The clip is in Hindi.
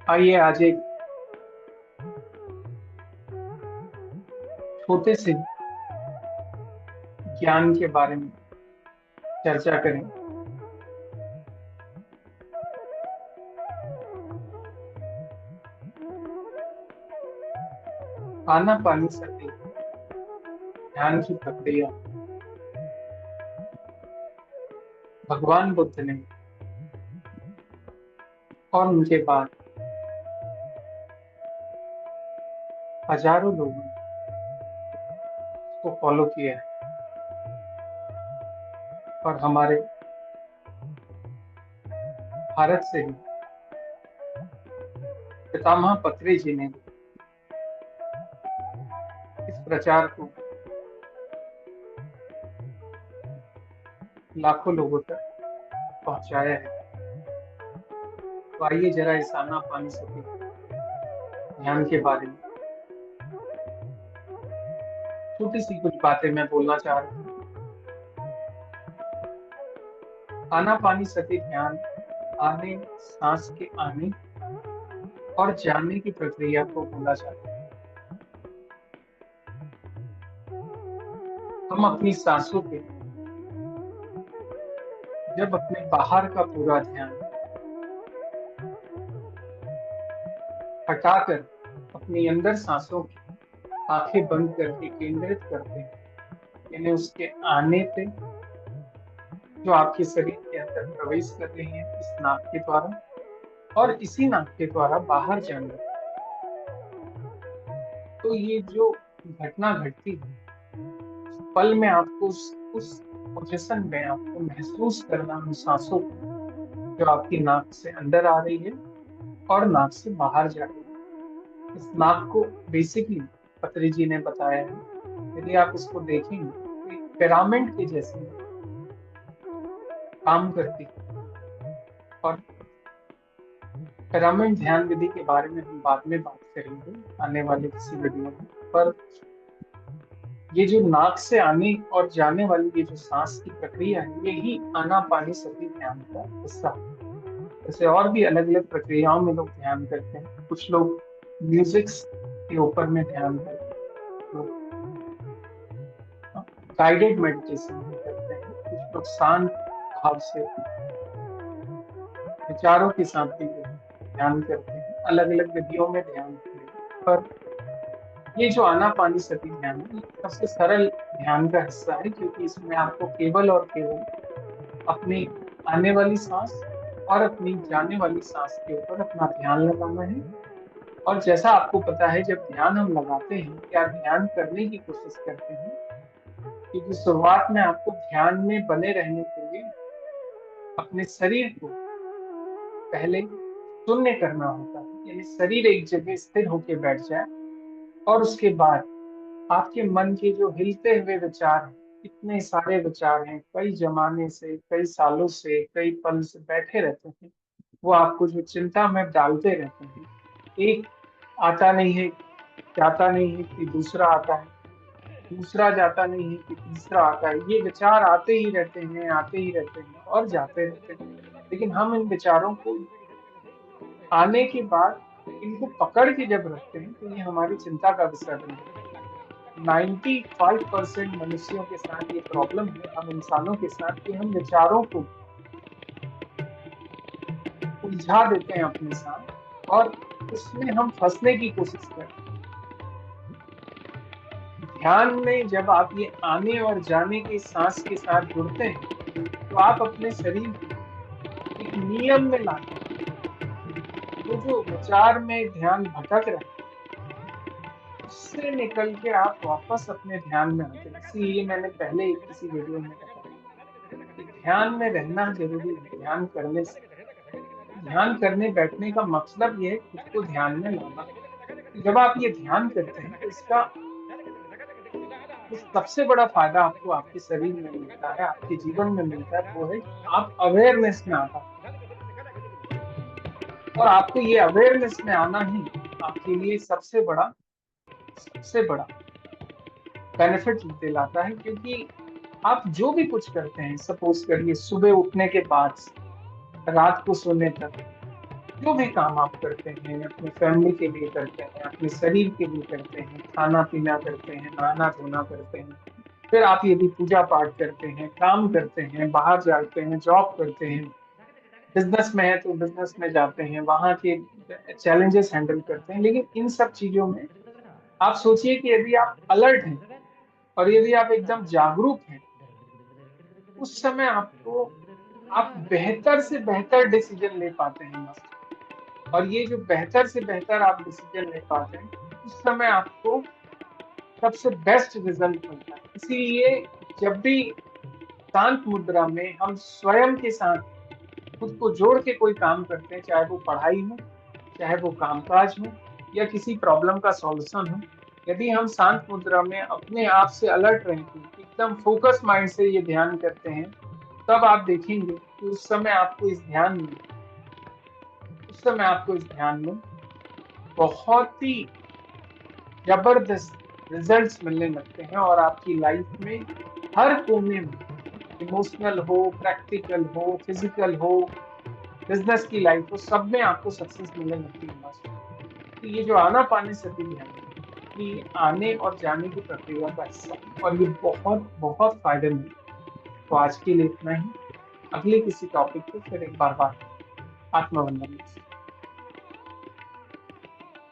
आइए आज एक छोटे से ज्ञान के बारे में चर्चा करें। आना पानी सती ध्यान की प्रक्रिया भगवान बुद्ध ने और उनके बाद हजारों लोगों ने इसको फॉलो किया है। और हमारे भारत से ही पितामह पत्री जी ने इस प्रचार को लाखों लोगों तक पहुंचाया है। तो आइए जरा इस आना पानी सती ध्यान के बारे में छोटी सी कुछ बातें मैं बोलना चाह रहा हूँ। आना पानी सती ध्यान आने सांस के आने और जाने की प्रक्रिया को बोला जाता है। हम अपनी सांसों पे जब अपने बाहर का पूरा ध्यान हटाकर अपनी अंदर सांसों की आंखें बंद करके केंद्रित करते हैं, यानी उसके आने पे जो आपके शरीर के अंदर प्रवेश कर रही है इस नाक के द्वारा और इसी नाक के द्वारा बाहर जाना, तो ये जो घटना घटती है उस पल में आपको उस पोजीशन में आपको महसूस करना उन सांसों को जो आपकी नाक से अंदर आ रही है और नाक से बाहर जा रही है। इस नाक को बेसिकली पत्री जी ने बताया है, यदि आप इसको देखेंगे तो एक पिरामिड के जैसे काम करती है। और पिरामिड ध्यान विधि के बारे में हम बाद में बात करेंगे आने वाले किसी वीडियो में। पर ये जो नाक से आने और जाने वाली ये जो सांस की प्रक्रिया है, यही आनापानी सती ध्यान का हिस्सा है। जैसे और भी अलग अलग प्रक्रियाओं में लोग ध्यान करते हैं। कुछ लोग म्यूजिक के ऊपर में ध्यान करते हैं, लोग गाइडेड मेडिटेशन भी करते हैं, कुछ लोग शांत भाव से विचारों के साथ भी ध्यान करते हैं। अलग अलग विधियों में ध्यान करते हैं। पर ये जो आनापानी सती ध्यान है, ये सबसे सरल ध्यान का हिस्सा है, क्योंकि इसमें आपको केवल और केवल अपनी आने वाली सांस और अपनी जाने वाली सांस के ऊपर अपना ध्यान लगाना है। और जैसा आपको पता है, जब ध्यान हम लगाते हैं या ध्यान करने की कोशिश करते हैं, क्योंकि शुरुआत में आपको ध्यान में बने रहने के लिए अपने शरीर को पहले शून्य करना होता है, यानी शरीर एक जगह स्थिर होकर बैठ जाए। और उसके बाद आपके मन के जो हिलते हुए विचार हैं, इतने सारे विचार हैं, कई जमाने से, कई सालों से, कई पल से बैठे रहते हैं, वो आपको जो चिंता में डालते रहते हैं, एक आता नहीं है, जाता नहीं है कि दूसरा आता है, दूसरा जाता नहीं है कि तीसरा आता है। ये विचार आते ही रहते हैं, आते ही रहते हैं और जाते रहते हैं। लेकिन हम इन विचारों को आने के बाद इनको पकड़ के जब रखते हैं, तो ये हमारी चिंता का विषय बन जाता है। 95% मनुष्यों के साथ ये प्रॉब्लम है, हम इंसानों के साथ, कि हम विचारों को उलझा देते हैं अपने साथ और उसमें हम फंसने की कोशिश करते हैं। ध्यान में जब आप ये आने और जाने के सांस के साथ जुड़ते हैं, तो आप अपने शरीर को एक नियम में लाते हैं। वो जो विचार में ध्यान भटक रहा है, उससे निकल के आप वापस अपने ध्यान में आते हैं। इसीलिए मैंने पहले किसी वीडियो में बताया कि ध्यान में रहना जरूरी है। ध्यान करने बैठने का मतलब ये है खुद को ध्यान में लाना। जब आप ये ध्यान करते हैं, तो इसका जो सबसे बड़ा फायदा आपको आपके शरीर में मिलता है, आपके जीवन में मिलता है, वो है कि आप अवेयरनेस में आता है। और आपको ये अवेयरनेस में आना ही आपके लिए सबसे बड़ा बेनिफिट दिलाता है। क्योंकि आप जो भी कुछ करते हैं, सपोज करिए सुबह उठने के बाद से रात को सोने तक, जो भी काम आप करते हैं, अपने फैमिली के लिए करते हैं, अपने शरीर के लिए करते हैं, खाना पीना करते हैं, नहाना धोना करते हैं, फिर आप यदि पूजा पाठ करते हैं, काम करते हैं, बाहर जाते हैं, जॉब करते हैं, बिजनेस में है तो बिजनेस में जाते हैं, वहां के चैलेंजेस हैंडल करते हैं, लेकिन इन सब चीजों में आप सोचिए कि यदि आप अलर्ट हैं और यदि आप एकदम जागरूक हैं, उस समय आपको आप बेहतर से बेहतर डिसीजन ले पाते हैं मास्टर। और ये जो बेहतर से बेहतर आप डिसीजन ले पाते हैं, उस समय आपको सबसे बेस्ट रिजल्ट मिलता है। इसीलिए जब भी शांत मुद्रा में हम स्वयं के साथ खुद को जोड़ के कोई काम करते हैं, चाहे वो पढ़ाई हो, चाहे वो कामकाज हो, या किसी प्रॉब्लम का सॉल्यूशन हो, यदि हम शांत मुद्रा में अपने आप से अलर्ट रहते हैं, एकदम फोकस माइंड से ये ध्यान करते हैं, तब आप देखेंगे कि उस समय आपको इस ध्यान में बहुत ही जबरदस्त रिजल्ट्स मिलने लगते हैं, और आपकी लाइफ में हर कोने में, इमोशनल हो, प्रैक्टिकल हो, फिजिकल हो, बिजनेस की लाइफ हो, सब में आपको सक्सेस मिलने लगती है मास्टर। तो ये जो आना पानी सती ध्यान है, ये आने और जाने की प्रक्रिया का हिस्सा है, और ये बहुत बहुत फायदेमंद है। तो आज के लिए इतना ही। अगले किसी टॉपिक पे फिर एक बार बात। आत्मवंदन।